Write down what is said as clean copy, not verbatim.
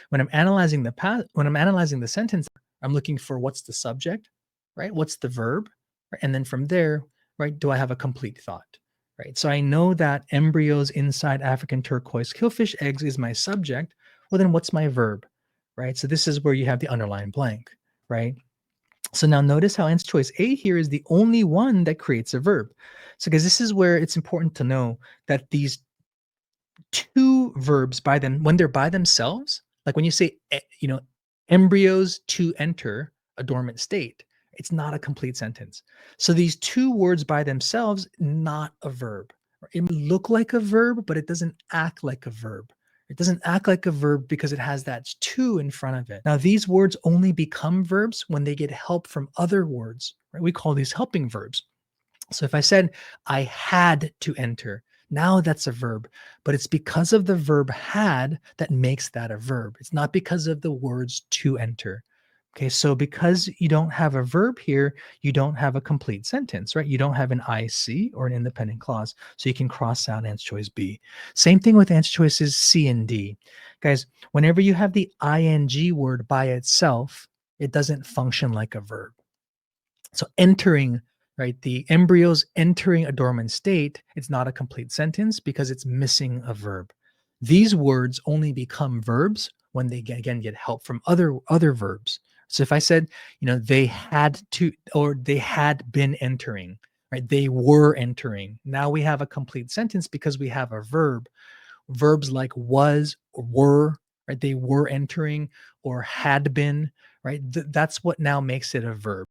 when I'm analyzing the past, when I'm analyzing the sentence, I'm looking for what's the subject, right? What's the verb? Right? And then from there, right, do I have a complete thought? Right. So I know that embryos inside African turquoise killfish eggs is my subject. Well, then what's my verb? Right. So this is where you have the underlying blank, right? So now notice how answer choice A here is the only one that creates a verb. So because this is where it's important to know that these two verbs by them when they're by themselves, like when you say, embryos to enter a dormant state, it's not a complete sentence. So these two words by themselves, not a verb. It may look like a verb, but it doesn't act like a verb. It doesn't act like a verb because it has that to in front of it. Now, these words only become verbs when they get help from other words, right? We call these helping verbs. So if I said, I had to enter, now that's a verb, but it's because of the verb had that makes that a verb. It's not because of the words to enter. Okay, so because you don't have a verb here, you don't have a complete sentence, right? You don't have an IC or an independent clause. So you can cross out answer choice B. Same thing with answer choices C and D. Guys, whenever you have the ing word by itself, it doesn't function like a verb. So entering, right, the embryos entering a dormant state, it's not a complete sentence because it's missing a verb. These words only become verbs when they again get help from other verbs. So if I said, they had to, or they had been entering, right? They were entering. Now we have a complete sentence because we have a verb. Verbs like was or were, right? They were entering or had been, right? That's what now makes it a verb.